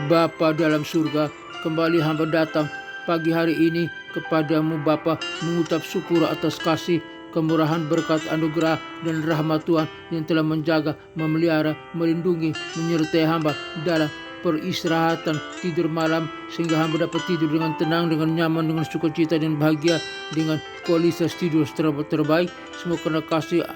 Bapa dalam surga, kembali hamba datang pagi hari ini kepadamu Bapa, mengucap syukur atas kasih, kemurahan, berkat, anugerah, dan rahmat Tuhan yang telah menjaga, memelihara, melindungi, menyertai hamba dalam peristirahatan tidur malam, sehingga hamba dapat tidur dengan tenang, dengan nyaman, dengan sukacita dan bahagia, dengan kualitas tidur terbaik, semua karena kasih,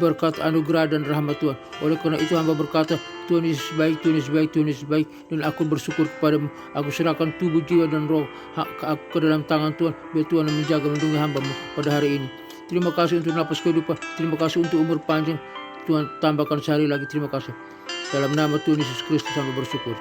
berkat, anugerah, dan rahmat Tuhan. Oleh karena itu hamba berkata, Tuhan Yesus baik, Tuhan Yesus baik, Tuhan Yesus baik, dan aku bersyukur kepadamu. Aku serahkan tubuh, jiwa, dan roh aku ke dalam tangan Tuhan, biar Tuhan yang menjaga, melindungi hambamu pada hari ini. Terima kasih untuk nafas kehidupan, terima kasih untuk umur panjang, Tuhan tambahkan sehari lagi, terima kasih. Dalam nama Tuhan Yesus Kristus hamba bersyukur.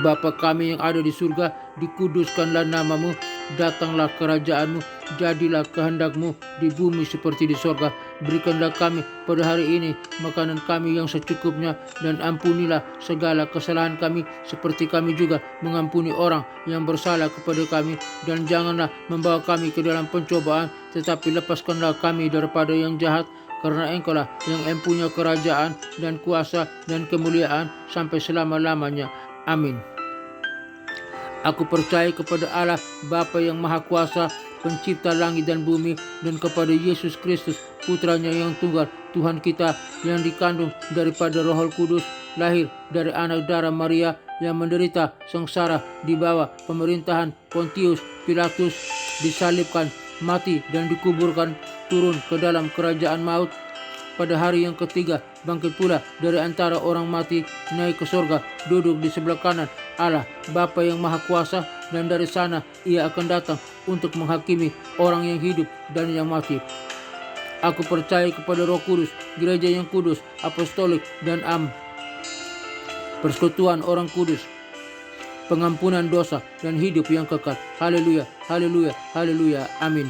Bapa kami yang ada di surga, dikuduskanlah namamu, datanglah kerajaanmu, jadilah kehendakmu di bumi seperti di sorga. Berikanlah kami pada hari ini makanan kami yang secukupnya, dan ampunilah segala kesalahan kami seperti kami juga mengampuni orang yang bersalah kepada kami, dan janganlah membawa kami ke dalam pencobaan, tetapi lepaskanlah kami daripada yang jahat, karena Engkaulah yang mempunyai kerajaan dan kuasa dan kemuliaan sampai selama-lamanya. Amin. Aku percaya kepada Allah Bapa yang Maha Kuasa, pencipta langit dan bumi, dan kepada Yesus Kristus, putranya yang tunggal, Tuhan kita, yang dikandung daripada Roh Kudus, lahir dari anak darah Maria, yang menderita sengsara di bawah pemerintahan Pontius Pilatus, disalibkan, mati, dan dikuburkan, turun ke dalam kerajaan maut. Pada hari yang ketiga bangkit pula dari antara orang mati, naik ke surga, duduk di sebelah kanan Allah Bapa yang Maha Kuasa, dan dari sana ia akan datang untuk menghakimi orang yang hidup dan yang mati. Aku percaya kepada Roh Kudus, gereja yang kudus, apostolik, dan persekutuan orang kudus, pengampunan dosa, dan hidup yang kekal. Haleluya, haleluya, haleluya, amin.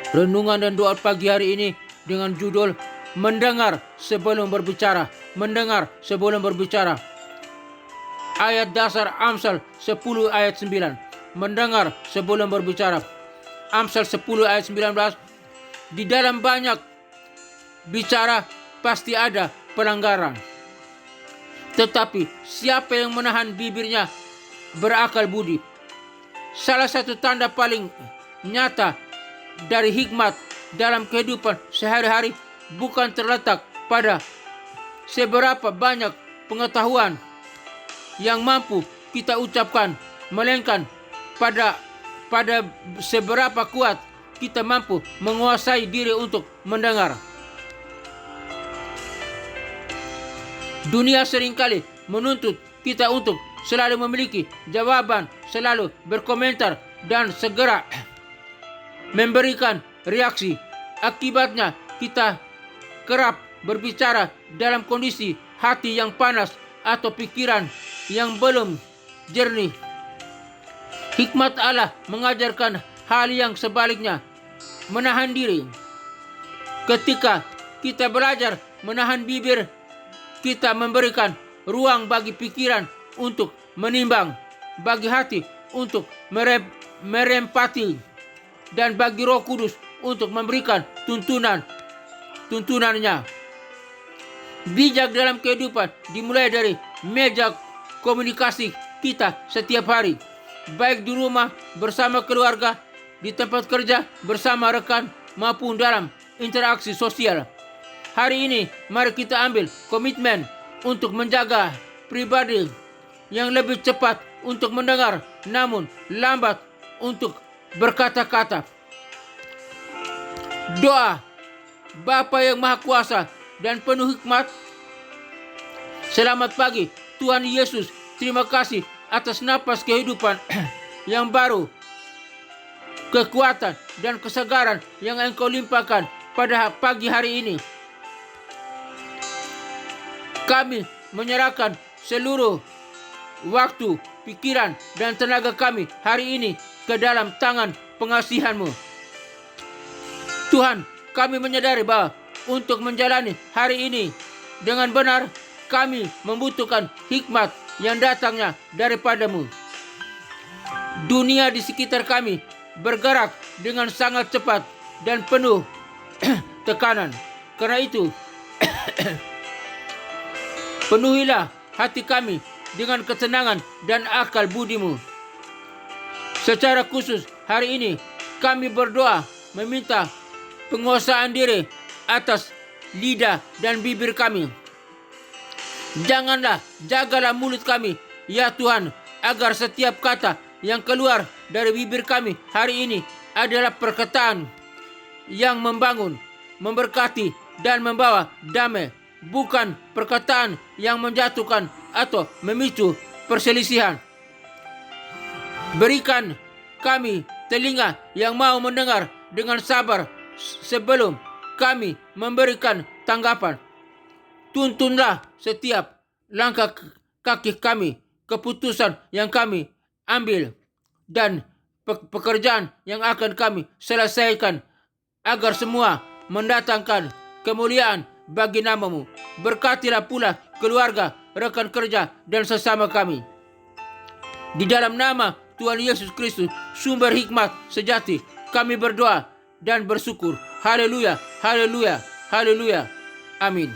Renungan dan doa pagi hari ini dengan judul Mendengar sebelum berbicara. Mendengar sebelum berbicara. Ayat dasar Amsal 10 ayat 9. Mendengar sebelum berbicara. Amsal 10 ayat 19. Di dalam banyak bicara pasti ada pelanggaran, tetapi siapa yang menahan bibirnya berakal budi. Salah satu tanda paling nyata dari hikmat dalam kehidupan sehari-hari bukan terletak pada seberapa banyak pengetahuan yang mampu kita ucapkan, melainkan pada seberapa kuat kita mampu menguasai diri untuk mendengar. Dunia seringkali menuntut kita untuk selalu memiliki jawaban, selalu berkomentar, dan segera memberikan reaksi. Akibatnya kita kerap berbicara dalam kondisi hati yang panas atau pikiran yang belum jernih. Hikmat Allah mengajarkan hal yang sebaliknya, menahan diri. Ketika kita belajar menahan bibir, kita memberikan ruang bagi pikiran untuk menimbang, bagi hati untuk merempati, dan bagi Roh Kudus untuk memberikan tuntunannya. Bijak dalam kehidupan dimulai dari meja komunikasi kita setiap hari, baik di rumah bersama keluarga, di tempat kerja bersama rekan, maupun dalam interaksi sosial. Hari ini mari kita ambil komitmen untuk menjaga pribadi yang lebih cepat untuk mendengar, namun lambat untuk berkata-kata. Doa. Bapa yang Maha Kuasa dan penuh hikmat, selamat pagi Tuhan Yesus. Terima kasih atas napas kehidupan yang baru, kekuatan dan kesegaran yang Engkau limpahkan pada pagi hari ini. Kami menyerahkan seluruh waktu, pikiran, dan tenaga kami hari ini ke dalam tangan pengasihan-Mu. Tuhan, kami menyadari bahwa untuk menjalani hari ini dengan benar, kami membutuhkan hikmat yang datangnya daripada-Mu. Dunia di sekitar kami bergerak dengan sangat cepat dan penuh tekanan. Karena itu, Penuhilah hati kami dengan ketenangan dan akal budimu. Secara khusus hari ini kami berdoa meminta penguasaan diri atas lidah dan bibir kami. Jagalah mulut kami, ya Tuhan, agar setiap kata yang keluar dari bibir kami hari ini adalah perkataan yang membangun, memberkati, dan membawa damai, bukan perkataan yang menjatuhkan atau memicu perselisihan. Berikan kami telinga yang mau mendengar dengan sabar sebelum kami memberikan tanggapan. Tuntunlah setiap langkah kaki kami, keputusan yang kami ambil, dan pekerjaan yang akan kami selesaikan, agar semua mendatangkan kemuliaan bagi nama-Mu. Berkatilah pula keluarga, rekan kerja, dan sesama kami. Di dalam nama Tuhan Yesus Kristus, sumber hikmat sejati, kami berdoa dan bersyukur. Haleluya, haleluya, haleluya. Amin.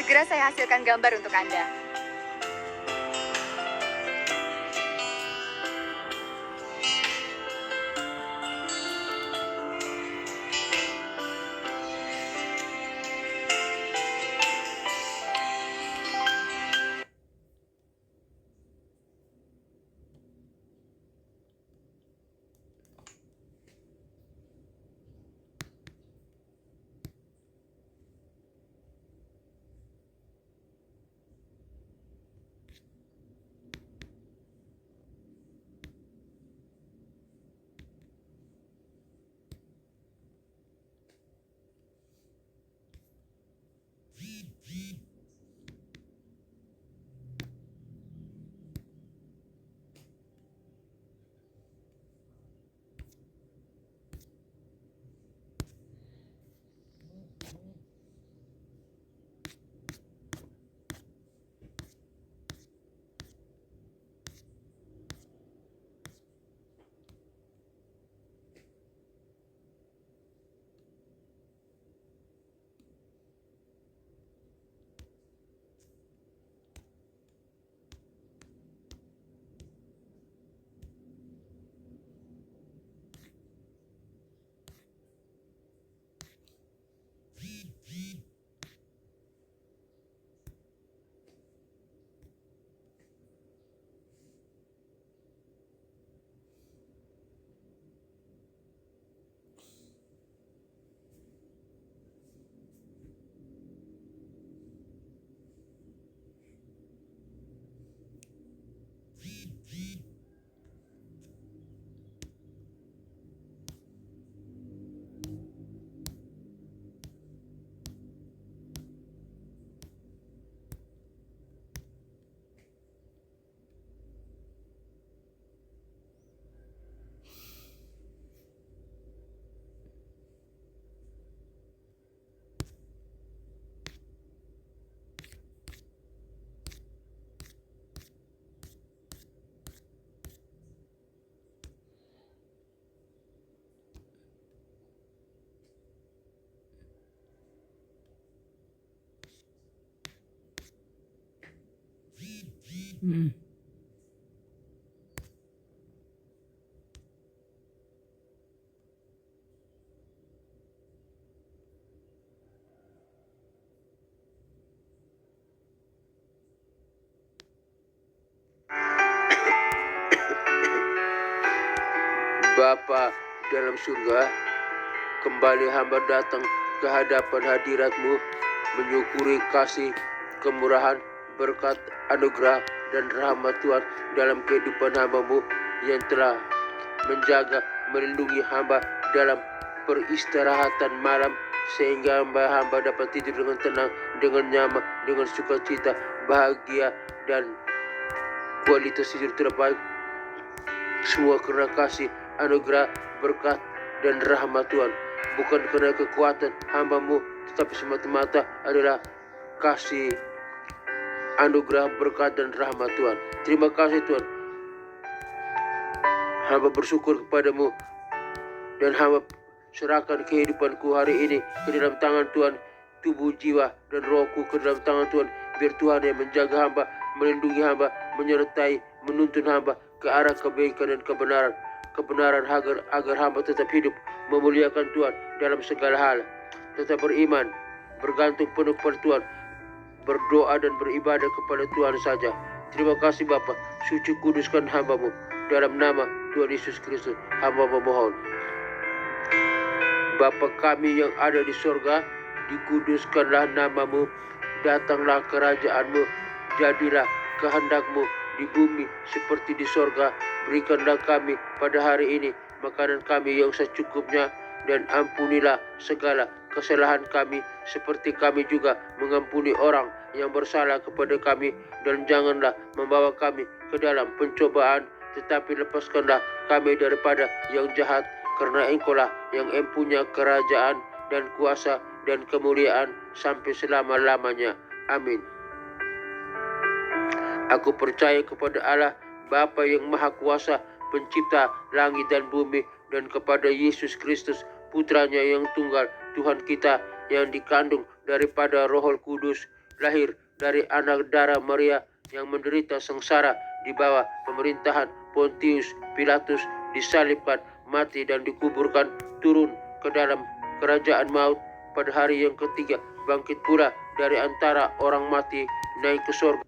Segera saya hasilkan gambar untuk Anda. Hmm. Bapa dalam surga, kembali hamba datang ke hadapan hadirat-Mu, menyukuri kasih, kemurahan, berkat, anugerah, dan rahmat Tuhan dalam kehidupan hamba-Mu yang telah menjaga, melindungi hamba dalam peristirahatan malam, sehingga hamba dapat tidur dengan tenang, dengan nyaman, dengan sukacita, bahagia, dan kualitas tidur terbaik. Semua karena kasih, anugerah, berkat, dan rahmat Tuhan. Bukan karena kekuatan hamba-Mu, tetapi semata-mata adalah kasih, anugerah, berkat, dan rahmat Tuhan. Terima kasih Tuhan. Hamba bersyukur kepadamu, dan hamba serahkan kehidupanku hari ini ke dalam tangan Tuhan. Tubuh, jiwa, dan rohku ke dalam tangan Tuhan. Biar Tuhan yang menjaga hamba, melindungi hamba, menyertai, menuntun hamba ke arah kebaikan dan kebenaran agar hamba tetap hidup memuliakan Tuhan dalam segala hal, tetap beriman, bergantung penuh kepada Tuhan, berdoa dan beribadah kepada Tuhan saja. Terima kasih Bapa, suci kuduskan hamba-Mu dalam nama Tuhan Yesus Kristus. Hamba memohon. Bapa kami yang ada di sorga, dikuduskanlah nama-Mu, datanglah kerajaan-Mu, jadilah kehendak-Mu di bumi seperti di sorga. Berikanlah kami pada hari ini makanan kami yang secukupnya, dan ampunilah segala kesalahan kami seperti kami juga mengampuni orang yang bersalah kepada kami, dan janganlah membawa kami ke dalam pencobaan, tetapi lepaskanlah kami daripada yang jahat, karena Engkau-lah yang empunya kerajaan dan kuasa dan kemuliaan sampai selama-lamanya. Amin. Aku percaya kepada Allah, Bapa yang Maha Kuasa, pencipta langit dan bumi, dan kepada Yesus Kristus, Putranya yang tunggal, Tuhan kita, yang dikandung daripada Roh Kudus, lahir dari anak darah Maria, yang menderita sengsara di bawah pemerintahan Pontius Pilatus, disalibkan, mati dan dikuburkan, turun ke dalam kerajaan maut, pada hari yang ketiga bangkit pula dari antara orang mati, naik ke surga.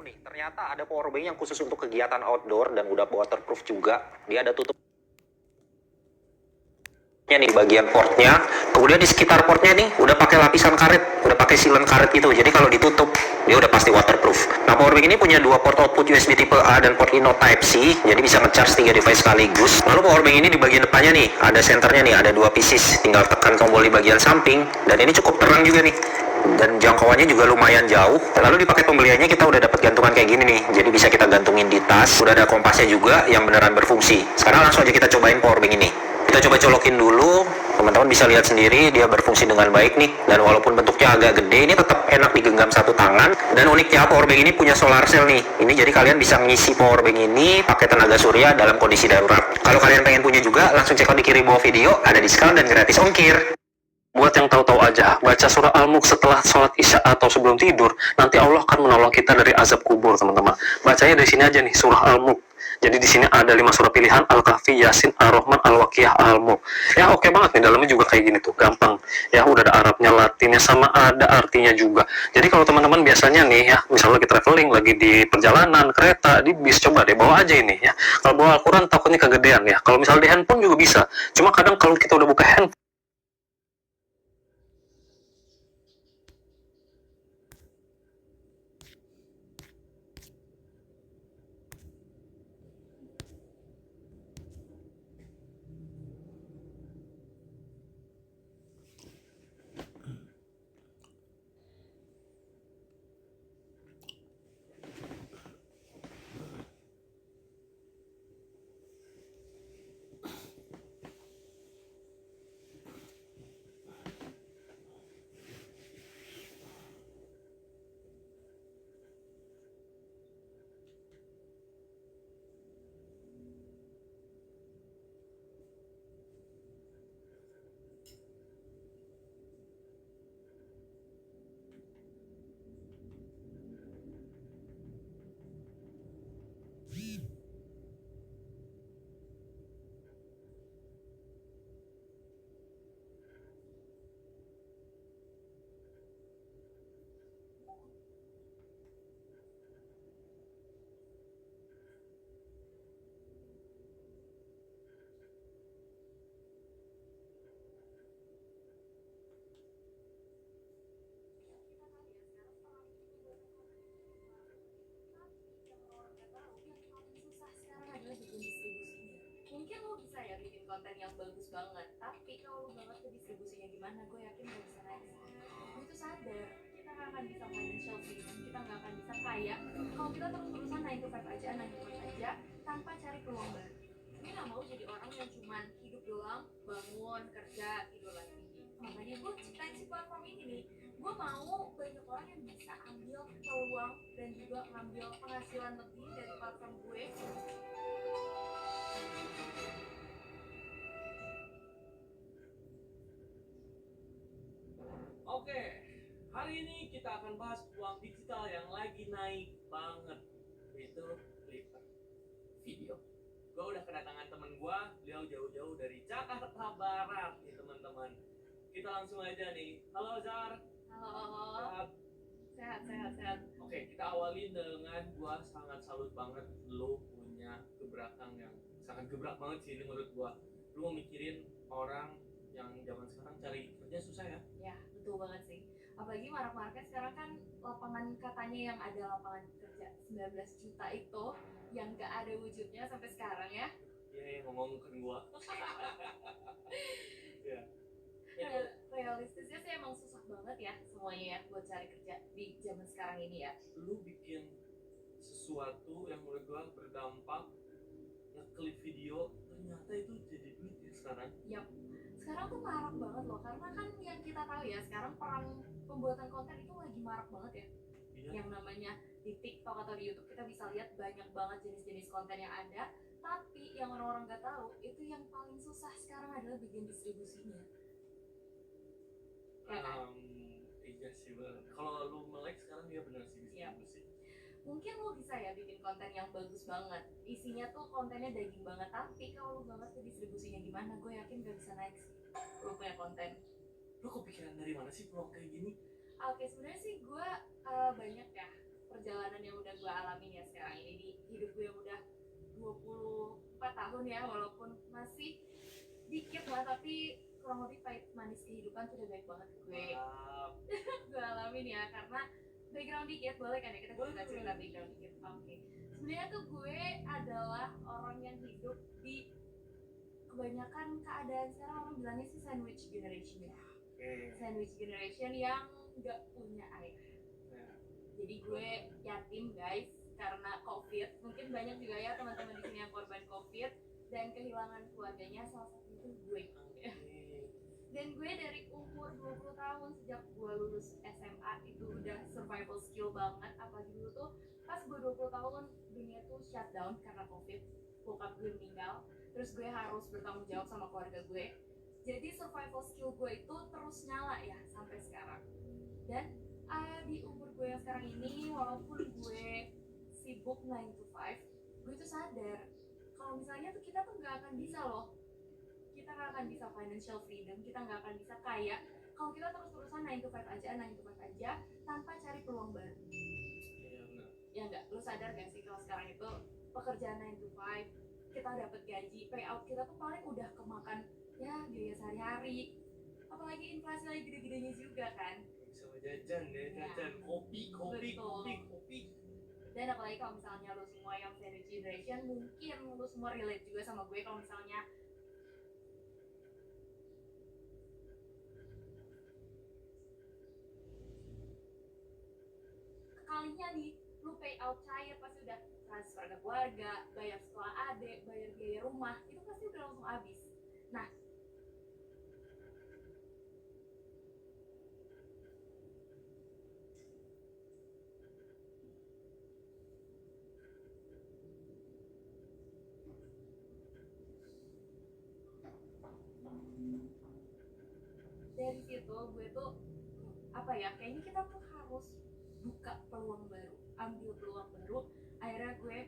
Nih, ternyata ada powerbank yang khusus untuk kegiatan outdoor dan udah waterproof juga. Dia ada tutupnya nih di bagian portnya, kemudian di sekitar portnya nih udah pakai lapisan karet, udah pakai silen karet gitu. Jadi kalau ditutup dia udah pasti waterproof. Nah, powerbank ini punya dua port output USB tipe A dan port Ino Type C, jadi bisa nge-charge 3 device sekaligus. Lalu powerbank ini di bagian depannya nih ada senternya nih, ada 2 pieces, tinggal tekan tombol di bagian samping, dan ini cukup terang juga nih, dan jangkauannya juga lumayan jauh. Lalu di paket pembeliannya kita udah dapat gantungan kayak gini nih, jadi bisa kita gantungin di tas. Udah ada kompasnya juga yang beneran berfungsi. Sekarang langsung aja kita cobain powerbank ini. Kita coba colokin dulu, teman-teman bisa lihat sendiri dia berfungsi dengan baik nih. Dan walaupun bentuknya agak gede, ini tetap enak digenggam satu tangan. Dan uniknya powerbank ini punya solar cell nih. Ini jadi kalian bisa ngisi powerbank ini pakai tenaga surya dalam kondisi darurat. Kalau kalian pengen punya juga, langsung cek out di kiri bawah video, ada diskon dan gratis ongkir. Buat yang tahu-tahu aja, baca surah Al-Mulk setelah sholat isya atau sebelum tidur, nanti Allah akan menolong kita dari azab kubur, teman-teman. Bacanya dari sini aja nih, surah Al-Mulk. Jadi di sini ada 5 surah pilihan, Al-Kahfi, Yasin, Ar-Rahman, Al-Waqiah, Al-Mulk. Ya oke banget nih, dalamnya juga kayak gini tuh, gampang. Ya udah ada Arabnya, Latinnya, sama ada artinya juga. Jadi kalau teman-teman biasanya nih ya, misalnya lagi traveling, lagi di perjalanan, kereta, di bis, coba deh bawa aja ini ya. Kalau bawa Al-Quran takutnya kegedean ya. Kalau misalnya di handphone juga bisa. Cuma kadang kalau kita udah buka handphone, Mungkin lo bisa ya bikin konten yang bagus banget, tapi kalau lo gak ngerti distribusinya gimana, gue yakin gak bisa naik sih. Gue tuh sadar kita gak akan bisa financial freedom, kita gak akan bisa kaya kalau kita terus-terusan 9 to 5 aja, 9 to 5 aja tanpa cari peluang baru. Gue gak mau jadi orang yang cuman hidup doang, bangun, kerja, tidur lagi. Makanya gue ciptain si platform ini nih. Gue mau banyak orang yang bisa ambil peluang dan juga ngambil penghasilan lebih dari platform gue. Oke, hari ini kita akan bahas uang digital yang lagi naik banget, yaitu Flickr video. Gue udah kedatangan temen gue, beliau jauh-jauh dari Jakarta Barat nih teman-teman. Kita langsung aja nih. Halo Zar. Halo. Sehat. Oke, kita awalin dengan gue sangat salut banget lo punya gebrakan yang sangat gebrak banget sih ini menurut gue. Lo mikirin orang yang zaman sekarang cari kerja susah ya? Ya, betul banget sih. Apalagi marak-maraknya sekarang kan lapangan katanya yang ada lapangan kerja 19 juta itu yang gak ada wujudnya sampai sekarang ya. Iya, yang ngomongin gua. Ya. Nah, realistisnya sih emang susah banget ya semuanya ya buat cari kerja di zaman sekarang ini ya. Lu bikin sesuatu yang menurut gua berdampak, ngeklip video, ternyata itu jadi duit ya sekarang. Yap. Sekarang tuh marak banget loh, karena kan yang kita tahu ya sekarang perang pembuatan konten itu lagi marak banget ya. Iya. Yang namanya di TikTok atau di YouTube kita bisa lihat banyak banget jenis-jenis konten yang ada, tapi yang orang-orang nggak tahu itu yang paling susah sekarang adalah bikin distribusinya. Ya kan? Iya sih bener. Kalau lu melek sekarang ya benar sih distribusi. Mungkin lo bisa ya bikin konten yang bagus banget, isinya tuh kontennya daging banget, tapi kalau lo gak ngerti distribusinya gimana, gue yakin gak bisa naik sih lo punya konten. Lu kepikiran dari mana sih peluang kayak gini? Oke, sebenarnya sih gue banyak ya perjalanan yang udah gue alamin ya sekarang ini di hidup gue yang udah 24 tahun ya, walaupun masih dikit lah, tapi kurang lebih pahit manis kehidupan tuh udah baik banget gue alamin ya. Karena background dikit, boleh kan ya kita cerita background dikit? Oke. Sebenarnya tuh gue adalah orang yang hidup di kebanyakan keadaan sekarang orang bilangnya sih sandwich generation ya. Sandwich generation yang nggak punya ayah. Jadi gue yatim guys karena COVID. Mungkin banyak juga ya teman-teman di sini yang korban COVID dan kehilangan keluarganya, salah satu itu gue. Dan gue dari umur 20 tahun sejak gue lulus SMA itu udah survival skill banget. Apalagi dulu tuh pas gue 20 tahun dunia tuh shutdown karena COVID, bokap gue meninggal, terus gue harus bertanggung jawab sama keluarga gue. Jadi survival skill gue itu terus nyala ya sampai sekarang. Dan di umur gue yang sekarang ini, walaupun gue sibuk 9 to 5, gue tuh sadar kalau misalnya tuh kita tuh gak akan bisa loh, kita nggak akan bisa financial freedom, kita nggak akan bisa kaya kalau kita terus-terusan 9 to 5 aja tanpa cari peluang baru. Iya benar. Ya nggak, lu sadar gak sih kalau sekarang itu pekerjaan 9 to 5, kita dapat gaji, payout kita tuh paling udah kemakan ya biaya sehari-hari, apalagi inflasi lagi gede-gedenya juga kan. Bisa jajan deh, jajan kopi. Dan apalagi kalau misalnya lu semua yang sandwich generation, mungkin lu semua relate juga sama gue kalau misalnya kalinya nih lu pay out cair pasti udah transfer ke keluarga, bayar sekolah adik, bayar biaya rumah, itu pasti udah langsung habis. Nah, dari situ gue tuh apa ya, kayaknya kita tuh harus buka peluang baru, ambil peluang baru. Akhirnya gue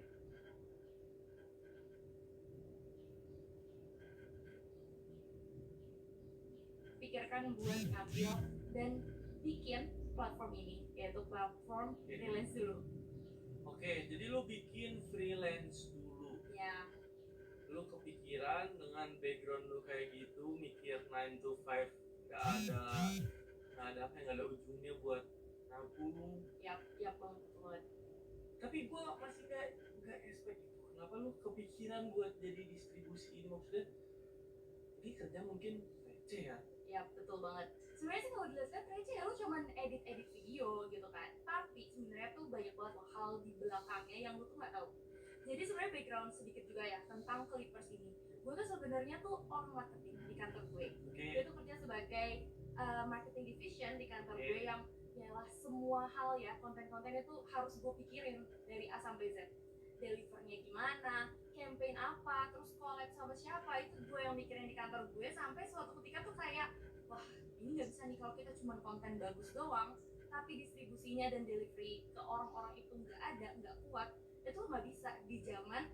pikirkan buat ngambil dan bikin platform ini, yaitu platform freelance dulu. Oke, jadi lu bikin freelance dulu. Ya, Lu kepikiran dengan background lu kayak gitu, mikir 9 to 5 nggak ada ujungnya buat nabung. ya banget. Tapi gua masih nggak expect itu kenapa lu kepikiran buat jadi distribusi ini? Maksudnya ini kerja mungkin receh ya. Ya betul banget. Sebenarnya sih kalau dilihat receh ya, lu cuman edit video gitu kan. Tapi sebenarnya tuh banyak banget loh hal di belakangnya yang lu tuh nggak tahu. Jadi sebenarnya background sedikit juga ya tentang Clippers ini. Gue tuh sebenarnya tuh orang marketing di kantor gue. Gue tuh kerja sebagai marketing division di kantor gue yang yalah semua hal ya, konten-konten itu harus gue pikirin dari A sampai Z. Delivernya gimana, campaign apa, terus collab sama siapa, itu gue yang mikirin di kantor gue. Sampai suatu ketika tuh kayak, wah ini nggak bisa nih kalau kita cuma konten bagus doang, tapi distribusinya dan delivery ke orang-orang itu nggak ada, nggak kuat. Itu nggak bisa di zaman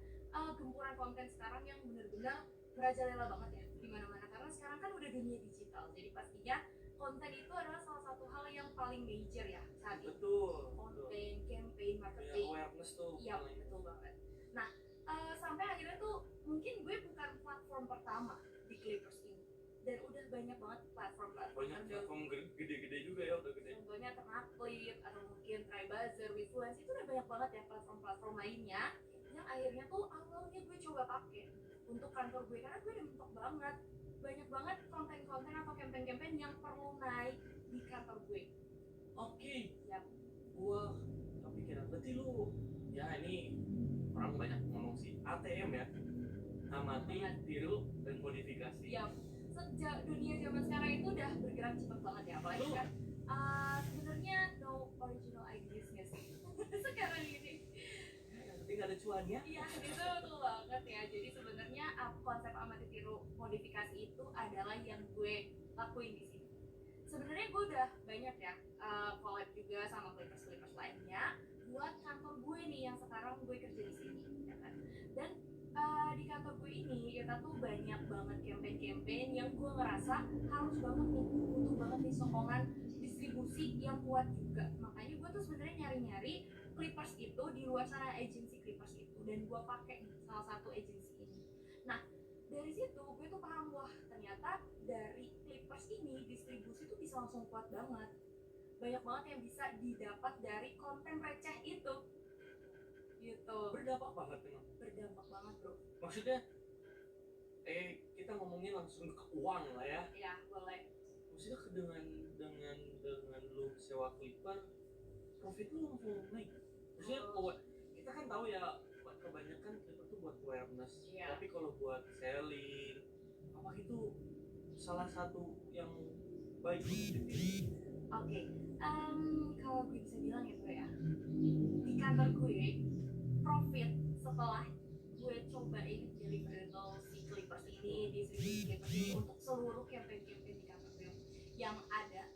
gempuran konten sekarang yang benar-benar merajalela banget ya di mana-mana. Karena sekarang kan udah dunia digital, jadi pastinya konten itu adalah salah satu hal yang paling major ya saat ini. Betul. Konten, campaign, marketing. Awareness tuh. Iya betul banget. Nah sampai akhirnya tuh mungkin gue bukan platform pertama di Clippers ini, dan udah banyak banget platform-platform. Banyak platform gede-gede juga ya, udah gede. Contohnya Ternakclip atau mungkin Trybuzzer, Wefluence, itu udah banyak banget ya platform-platform lainnya yang akhirnya tuh awalnya gue coba pakai untuk kantor gue karena gue udah mentok banget. Banyak banget konten-konten atau campaign-campaign yang perlu naik di kantor gue. Oke. Yap. Gua kepikiran, berarti lu ya ini orang banyak ngomong sih ATM ya, amati, tiru, dan modifikasi. Yap. Sejak dunia zaman sekarang itu udah bergerak cepat banget ya, apalagi kan sebenarnya no original ideas nggak sih sekarang ini. Yang penting ada cuannya. Iya, itu betul banget ya. Jadi sebenarnya konsep amati tiru modifikasi itu adalah yang gue lakuin di sini. Sebenarnya gue udah banyak ya collab juga sama Clippers lainnya buat kantor gue nih yang sekarang gue kerja di sini, ya kan. Dan di kantor gue ini kita tuh banyak banget campaign-campaign yang gue ngerasa harus banget nih, butuh banget nih sokongan distribusi yang kuat juga. Makanya gue tuh sebenarnya nyari-nyari Clippers itu di luar sana, agency Clippers itu, dan gue pakai nih salah satu agency ini. Nah dari situ gue tuh paham, wah ternyata dari Clippers ini distribusi tuh bisa langsung kuat banget. Banyak banget yang bisa didapat dari konten receh itu gitu. Berdampak banget memang. Berdampak banget bro. Maksudnya kita ngomongin langsung ke uang lah ya. Ya boleh. Maksudnya dengan lu sewa Clipper, profit lu langsung naik. Maksudnya kita kan tahu ya kebanyakan Clipper tuh buat awareness. Iya. Tapi kalau buat selling apa itu salah satu yang baik untuk dipilih. Oke, kalau gue bisa bilang ya bro ya, di kantor gue profit setelah gue cobain deliverable si Clippers ini, distribusi Clippers ini untuk seluruh campaign-campaign di kantor gue yang ada,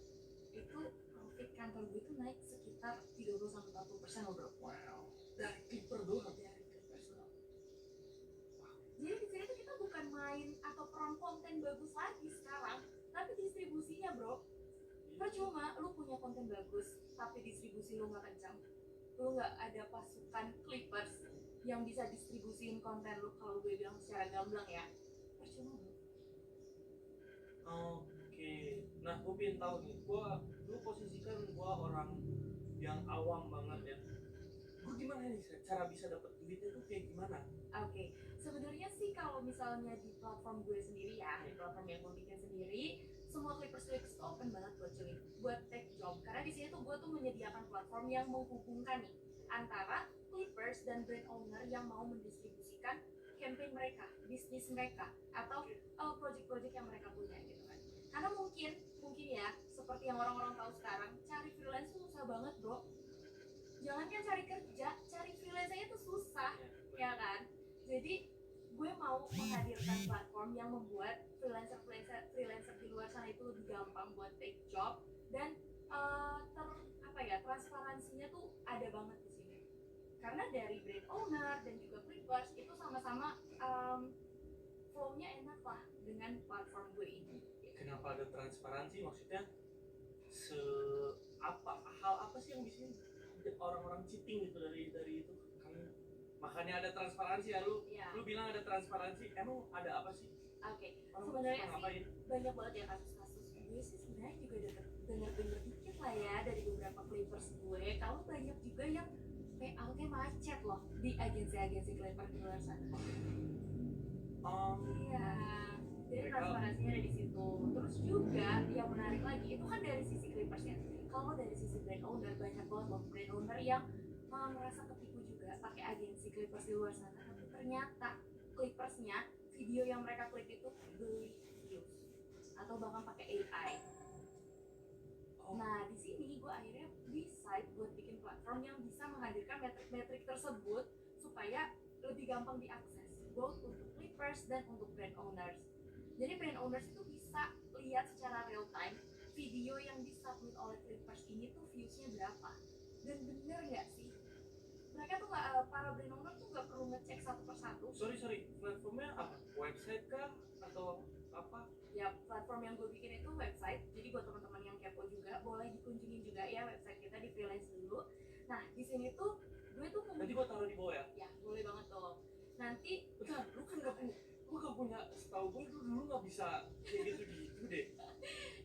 itu profit kantor gue itu naik sekitar 30-40% loh bro. Wow, dari Clipper doang. Dari Clippers doang. Jadi di sini tuh kita bukan main atau perang konten bagus lagi sekarang, tapi distribusinya bro. Percuma lu punya konten bagus tapi distribusi lu nggak kencang, lu nggak ada pasukan Clippers yang bisa distribusiin konten lu, kalau gue bilang secara gamblang ya, percuma bro. Oke, nah gue pengen tahu nih, lu posisikan gue orang yang awam banget ya, gue gimana nih cara bisa dapet duitnya tuh kayak gimana? Oke, sebenarnya sih kalau misalnya di platform gue sendiri ya, di platform yang gue bikin sendiri, semua Clippers itu open banget buat take job. Karena di sini tuh gue tuh menyediakan platform yang menghubungkan nih antara Clippers dan brand owner yang mau mendistribusikan campaign mereka, bisnis mereka, atau project-project yang mereka punya gitu kan. Karena mungkin ya seperti yang orang-orang tahu sekarang, cari freelance tuh susah banget bro. Jangankan cari kerja, cari freelance aja tuh susah, ya kan. Jadi gue mau menghadirkan platform yang membuat freelancer di luar sana itu lebih gampang buat take job, dan transparansinya tuh ada banget di sini. Karena dari brand owner dan juga Clippers itu sama-sama flow-nya enak lah dengan platform gue ini. Kenapa ada transparansi? Maksudnya hal apa sih yang bisa orang-orang cheating gitu dari itu kan, makanya ada transparansi ya. Lu bilang ada transparansi, emang ada apa sih? Oke, sebenarnya sih banyak banget ya kasus-kasus. Gue sih sebenarnya juga dengar dikit lah ya dari beberapa Clippers gue, kalau banyak juga yang payoutnya macet loh. di agensi-agensi Clipper di luar sana. Iya, jadi transparansinya ada di situ. Terus juga yang menarik lagi itu kan dari sisi Clippersnya. Kalau dari sisi brand owner, banyak banget loh brand owner yang merasa ketipu juga pakai agensi Clippers di luar sana. Tapi ternyata Clippersnya video yang mereka klik itu beli views atau bahkan pakai AI. Nah, di sini gue akhirnya decide buat bikin platform yang bisa menghadirkan metrik-metrik tersebut supaya lebih gampang diakses both untuk Clippers dan untuk brand owners. Jadi brand owners itu bisa lihat secara real time video yang disubmit oleh Clippers ini tuh viewsnya berapa dan bener nggak sih? Mereka tuh nggak, para brand owner tuh nggak perlu ngecek satu persatu. Sorry, platformnya apa? Website kah atau apa? Ya, platform yang gue bikin itu website. Jadi buat teman-teman yang kepo juga boleh dikunjungin juga ya website kita di freelance dulu. Nah, di sini tuh gue tuh Nanti gua taruh di bawah ya. ya boleh banget tuh. Nanti Bentar, lu kan gak punya, setahu gue lu dulu gak bisa kayak gitu deh.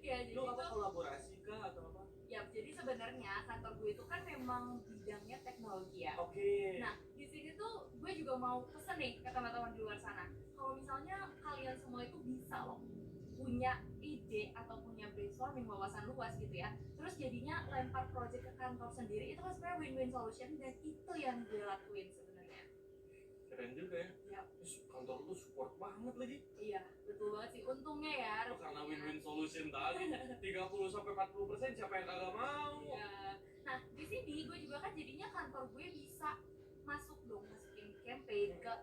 ya jadi Lu apa tuh kolaborasi kah atau apa? ya jadi sebenarnya kantor gue itu kan memang bidangnya teknologi ya. Oke. Nah, di sini tuh gue juga mau pesen nih ke teman-teman di luar sana. Kalau misalnya kalian semua itu bisa loh punya ide atau punya brainstorming wawasan luas gitu ya, terus jadinya lempar project ke kantor sendiri, itu kan sebenarnya win-win solution dan itu yang gue lakuin sebenarnya. Keren juga ya. Ya. Terus kantor lu support banget lagi. Iya, betul banget sih. Untungnya ya. Karena win-win solution tadi 30-40% siapa yang kagak mau? Iya. Nah, di sini gue juga kan jadinya kantor gue bisa masukin campaign ke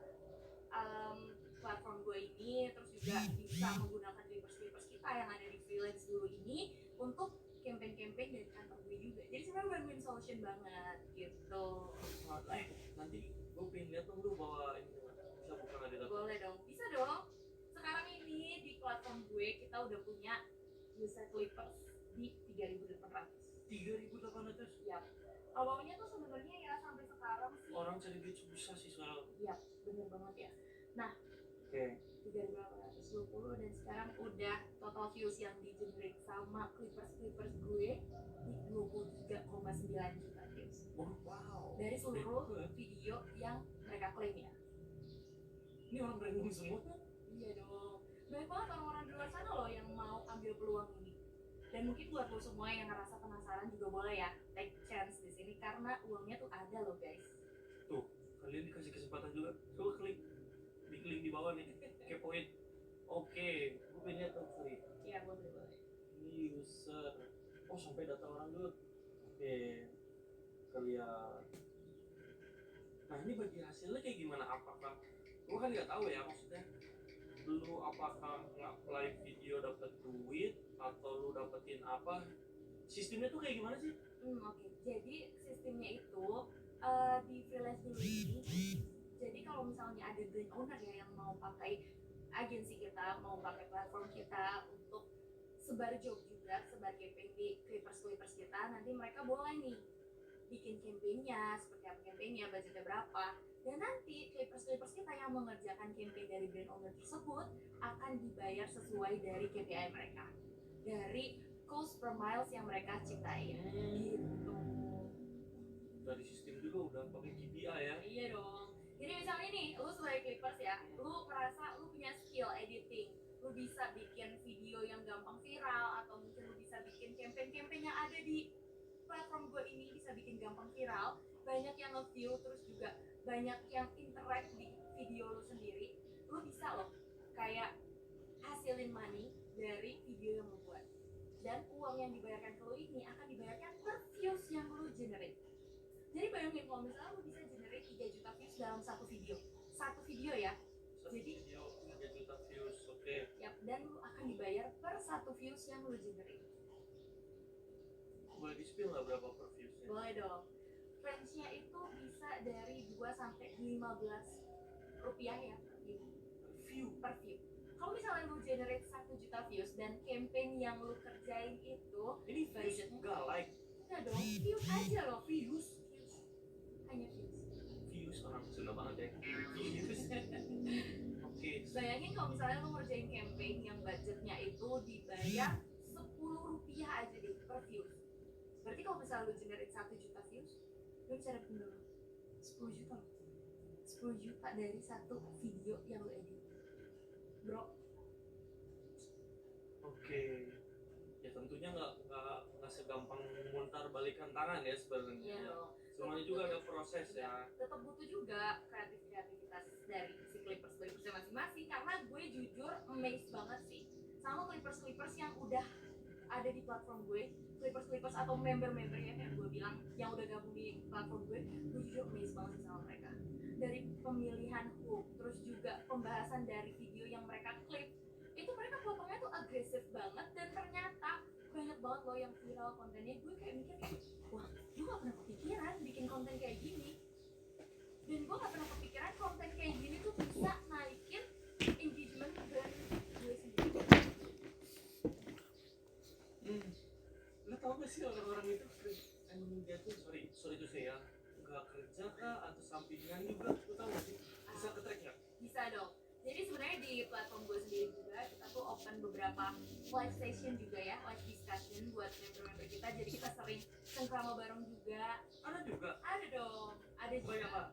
platform gue ini, terus juga bisa menggunakan Clippers kita yang ada di freelance dulu ini untuk campaign dari kantor gue juga. Jadi sebenarnya win-win solution banget gitu. Nanti gue pengen lihat dong lu bawa ini bisa buka nggak di laptop? Boleh dong, bisa dong. Sekarang ini di platform gue kita udah punya user Clippers di 3.800. 3.800. Yap. Awalnya tuh sebenarnya ya sampai sekarang sih. Orang cari duit susah sih sekarang. Iya, bener banget ya. Nah, Oke. 3.820 dan sekarang udah total views yang di-generate sama Clippers gue di 23,9 juta views. Wow. Dari seluruh video yang mereka klaim ya. Ini orang beruntung semua kan? Iya dong. Banyak banget orang-orang di luar sana loh yang mau ambil peluang ini. Dan mungkin buat lo semua yang ngerasa penasaran juga boleh ya take chance di sini karena uangnya tuh ada loh guys. Tuh, kalian dikasih kesempatan juga. Coba klik di link di bawah nih. Kepoin. Oke, gue pengen lihat dong, sorry. Iya boleh. Ini user. Oh, sampai data orang dulu. Oke. Kalian. Nah, ini bagi hasilnya kayak gimana? Apakah gue kan nggak tahu ya maksudnya. Lu apakah nge-apply video dapat duit atau lu dapetin apa? Sistemnya tuh kayak gimana sih? Oke. Jadi sistemnya itu di freelance dulu ini. Jadi kalau misalnya ada brand owner ya yang mau pakai agensi kita, mau pakai platform kita untuk sebar job juga, sebar campaign di Clippers kita, nanti mereka boleh nih bikin campaignnya, seperti apa campaignnya, budgetnya berapa, dan nanti Clippers kita yang mengerjakan campaign dari brand owner tersebut akan dibayar sesuai dari KPI mereka, dari cost per miles yang mereka ciptain. Gitu. Dari sistem juga udah pakai KPI ya? Iya dong. Jadi misalnya nih, lu sebagai Clippers ya, lu merasa lu punya skill editing, lu bisa bikin video yang gampang viral, atau mungkin lu bisa bikin campaign yang ada di platform gue ini bisa bikin gampang viral, banyak yang nge-view, terus juga banyak yang interact di video lu sendiri, lu bisa loh kayak hasilin money dari video yang lu buat. Dan uang yang dibayarkan ke lu ini akan dibayarkan per views yang lu generate. Jadi bayangin kalau misalnya lu bisa generate 3 juta views dalam satu video ya. Satu Jadi video 3 juta views, oke. Yap, dan lu akan dibayar per satu views yang lu generate. Boleh di-spill nggak berapa per viewsnya? Boleh dong. Range-nya itu bisa dari 2 sampai 15 rupiah ya per view. Kalau misalnya lu generate 1 juta views dan campaign yang lu kerjain itu Ini views nggak like? enggak dong, views aja loh, views. Hanya Views orang Sunda banget ya. Views. Oke. Bayangin kalau misalnya lu ngerjain campaign yang budgetnya itu dibayar 10 rupiah aja deh per views. Berarti kalau misalnya lu generate 1 juta views, lu bisa dapat berapa? 10 juta. 10 juta dari satu video yang lu edit, bro. Oke. Ya tentunya nggak segampang mutar balikan tangan ya sebenarnya. Iya dong. Semuanya juga ada proses ya. Tetap butuh juga kreativitas dari si Clippersnya masing-masing, karena gue jujur amazed banget sih sama Clippers yang udah ada di platform gue, Clippers atau member-member ya kayak gue bilang yang udah gabung di platform gue jujur amazed banget sih sama mereka. Dari pemilihan hook, terus juga pembahasan dari video yang mereka klip, itu mereka potongnya tuh agresif banget, dan ternyata banyak banget loh yang viral kontennya. Gue kayak mikir, wah, gue gak pernah kepikiran bikin konten kayak gini, dan gue gak pernah kepikiran konten kayak gini tuh bisa naikin engagement brand gue sendiri. Lo tau gak sih orang-orang itu kan dia tuh sorry tuh saya nggak kerja kah atau sampingan juga, lo tau gak sih? Bisa ke track nggak? Bisa dong. Jadi sebenarnya di platform gue sendiri juga kita tuh open beberapa live session juga ya, live discussion buat member-member kita. Jadi kita sering sengkrama bareng juga. Ada juga. Ada dong. Ada juga. Banyak lah.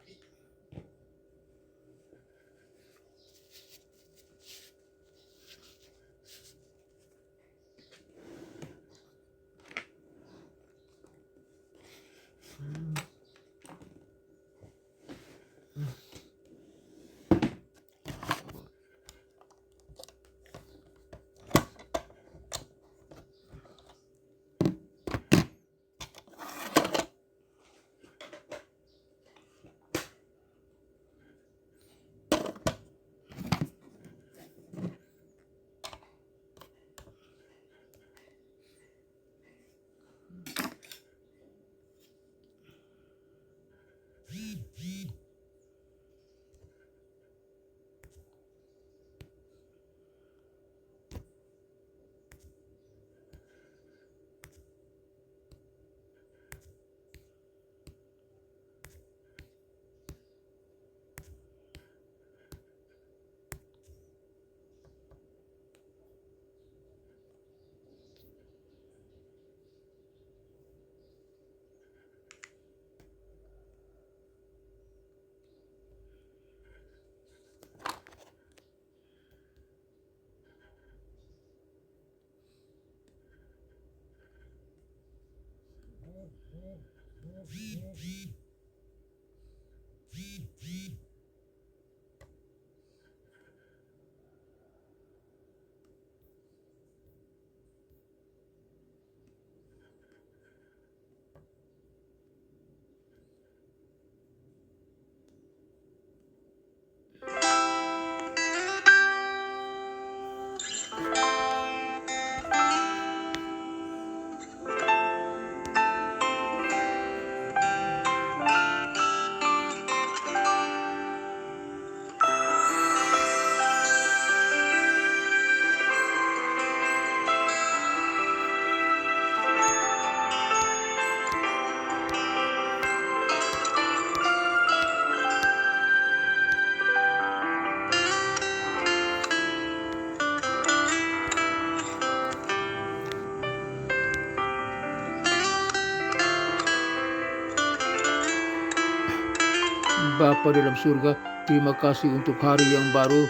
Bapa dalam surga, terima kasih untuk hari yang baru.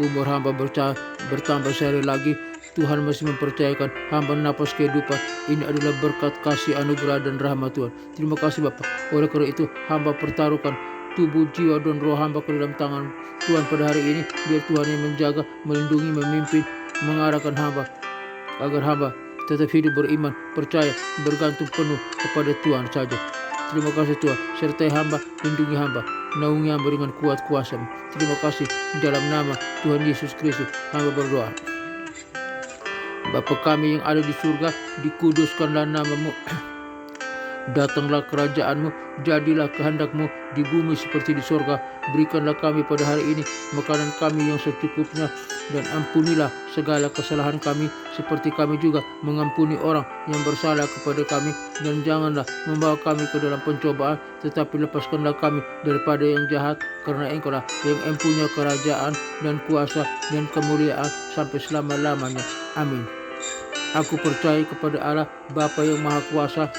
Umur hamba bertambah sehari lagi. Tuhan masih mempercayakan hamba napas kehidupan. Ini adalah berkat kasih anugerah dan rahmat Tuhan. Terima kasih Bapa. Oleh karena itu hamba pertaruhkan tubuh, jiwa, dan roh hamba ke dalam tangan Tuhan pada hari ini. Biar Tuhan yang menjaga, melindungi, memimpin, mengarahkan hamba, agar hamba tetap hidup beriman, percaya, bergantung penuh kepada Tuhan saja. Terima kasih Tuhan, sertai hamba, lindungi hamba, naungi hamba dengan kuat kuasa-Mu. Terima kasih, dalam nama Tuhan Yesus Kristus hamba berdoa. Bapa kami yang ada di surga, dikuduskanlah nama-Mu. Datanglah kerajaan-Mu, jadilah kehendak-Mu di bumi seperti di sorga. Berikanlah kami pada hari ini makanan kami yang secukupnya, dan ampunilah segala kesalahan kami seperti kami juga mengampuni orang yang bersalah kepada kami. Dan janganlah membawa kami ke dalam pencobaan, tetapi lepaskanlah kami daripada yang jahat, karena Engkau-lah yang empunya kerajaan dan kuasa dan kemuliaan sampai selama-lamanya. Amin. Aku percaya kepada Allah Bapa yang Maha Kuasa,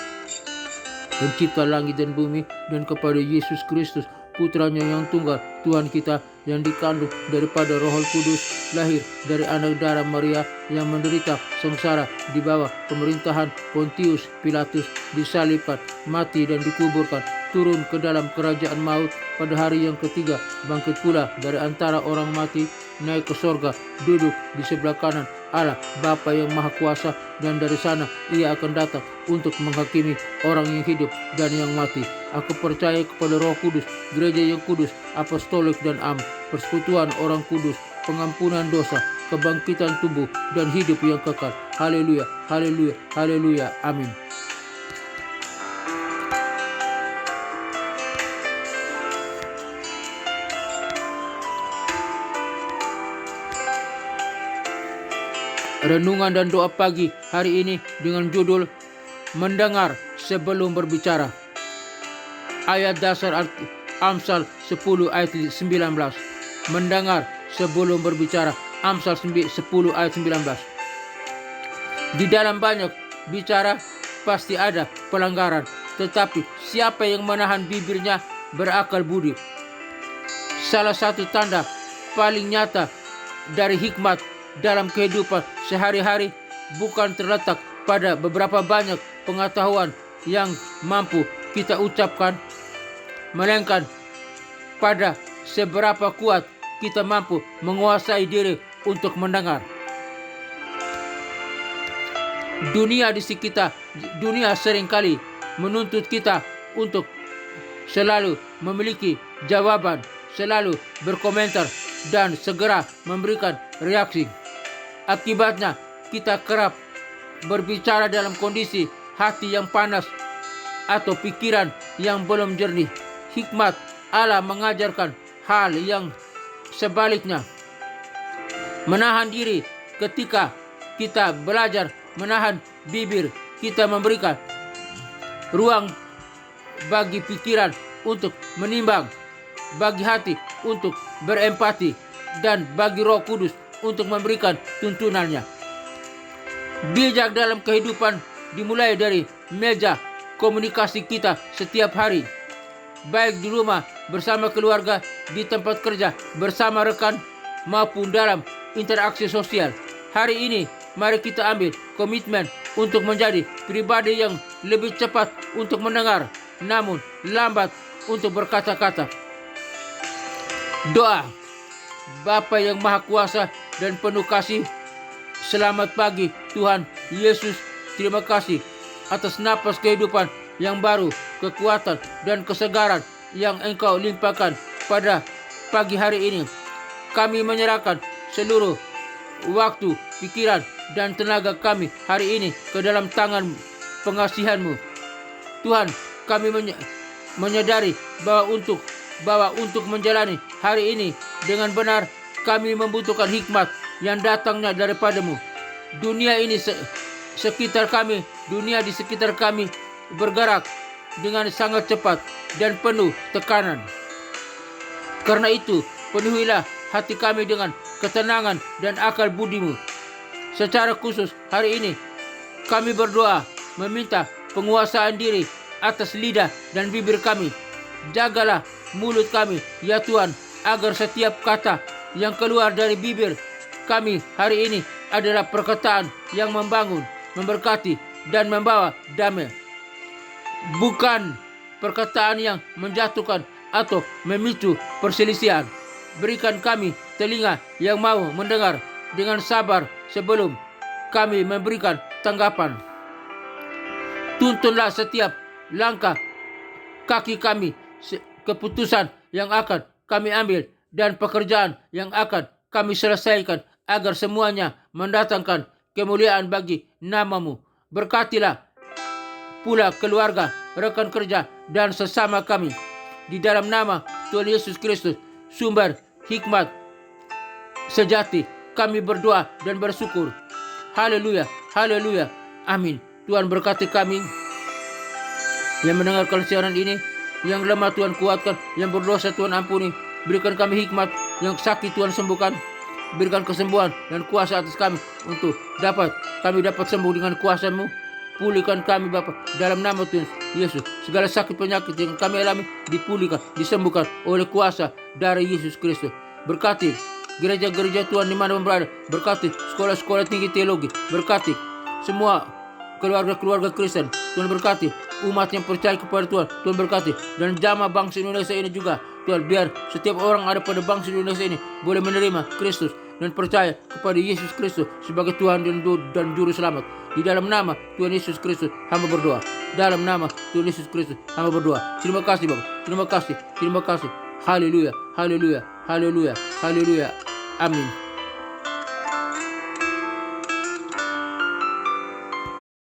Pencipta langit dan bumi, dan kepada Yesus Kristus, putranya yang tunggal, Tuhan kita, yang dikandung daripada Roh Kudus, lahir dari anak darah Maria, yang menderita sengsara di bawah pemerintahan Pontius Pilatus, disalibkan, mati dan dikuburkan, turun ke dalam kerajaan maut, pada hari yang ketiga bangkit pula dari antara orang mati, naik ke sorga, duduk di sebelah kanan Allah Bapa yang Maha Kuasa, dan dari sana ia akan datang untuk menghakimi orang yang hidup dan yang mati. Aku percaya kepada Roh Kudus, gereja yang kudus, apostolik dan am, persekutuan orang kudus, pengampunan dosa, kebangkitan tubuh, dan hidup yang kekal. Haleluya, haleluya, haleluya, amin. Renungan dan doa pagi hari ini dengan judul Mendengar Sebelum Berbicara. Ayat dasar Amsal 10 ayat 19. Mendengar sebelum berbicara. Amsal 10 ayat 19. Di dalam banyak bicara pasti ada pelanggaran, tetapi siapa yang menahan bibirnya berakal budi. Salah satu tanda paling nyata dari hikmat dalam kehidupan sehari-hari bukan terletak pada beberapa banyak pengetahuan yang mampu kita ucapkan, melainkan pada seberapa kuat kita mampu menguasai diri untuk mendengar. Dunia seringkali menuntut kita untuk selalu memiliki jawaban, selalu berkomentar, dan segera memberikan reaksi. Akibatnya, kita kerap berbicara dalam kondisi hati yang panas atau pikiran yang belum jernih. Hikmat Allah mengajarkan hal yang sebaliknya. Menahan diri ketika kita belajar menahan bibir, kita memberikan ruang bagi pikiran untuk menimbang, bagi hati untuk berempati, dan bagi Roh Kudus untuk memberikan tuntunannya. Bijak dalam kehidupan dimulai dari meja komunikasi kita setiap hari, baik di rumah, bersama keluarga, di tempat kerja, bersama rekan, maupun dalam interaksi sosial. Hari ini, mari kita ambil komitmen untuk menjadi pribadi yang lebih cepat untuk mendengar, namun lambat untuk berkata-kata. Doa. Bapa yang Maha Kuasa dan penuh kasih, selamat pagi Tuhan Yesus. Terima kasih atas napas kehidupan yang baru, kekuatan dan kesegaran yang Engkau limpahkan pada pagi hari ini. Kami menyerahkan seluruh waktu, pikiran, dan tenaga kami hari ini ke dalam tangan pengasihan-Mu. Tuhan, kami menyadari bahwa untuk menjalani hari ini dengan benar, kami membutuhkan hikmat yang datangnya daripada-Mu. Dunia di sekitar kami bergerak dengan sangat cepat dan penuh tekanan. Karena itu, penuhilah hati kami dengan ketenangan dan akal budi-Mu. Secara khusus hari ini, kami berdoa meminta penguasaan diri atas lidah dan bibir kami. Jagalah mulut kami, ya Tuhan, agar setiap kata yang keluar dari bibir kami hari ini adalah perkataan yang membangun, memberkati, dan membawa damai. Bukan perkataan yang menjatuhkan atau memicu perselisihan. Berikan kami telinga yang mau mendengar dengan sabar sebelum kami memberikan tanggapan. Tuntunlah setiap langkah kaki kami, keputusan yang akan kami ambil, dan pekerjaan yang akan kami selesaikan, agar semuanya mendatangkan kemuliaan bagi nama-Mu. Berkatilah pula keluarga, rekan kerja, dan sesama kami. Di dalam nama Tuhan Yesus Kristus, sumber hikmat sejati, kami berdoa dan bersyukur. Haleluya, haleluya, amin. Tuhan berkati kami yang mendengarkan siaran ini. Yang lemah Tuhan kuatkan, yang berdosa Tuhan ampuni. Berikan kami hikmat, yang sakit Tuhan sembuhkan. Berikan kesembuhan dan kuasa atas kami untuk kami dapat sembuh dengan kuasa-Mu. pulihkan kami Bapa, dalam nama Tuhan Yesus. Segala sakit penyakit yang kami alami dipulihkan, disembuhkan oleh kuasa darah Yesus Kristus. Berkati gereja-gereja Tuhan di mana berada, berkati sekolah-sekolah tinggi teologi, berkati semua keluarga-keluarga Kristen, Tuhan berkati umat yang percaya kepada Tuhan, Tuhan berkati, dan jamaah bangsa Indonesia ini juga Tuhan, biar setiap orang ada pada bangsa Indonesia ini boleh menerima Kristus dan percaya kepada Yesus Kristus sebagai Tuhan dan Juru Selamat. Di dalam nama Tuhan Yesus Kristus hamba berdoa. Dalam nama Tuhan Yesus Kristus hamba berdoa. Terima kasih Bapak, terima kasih, terima kasih. Haleluya, haleluya, haleluya, haleluya. Amin.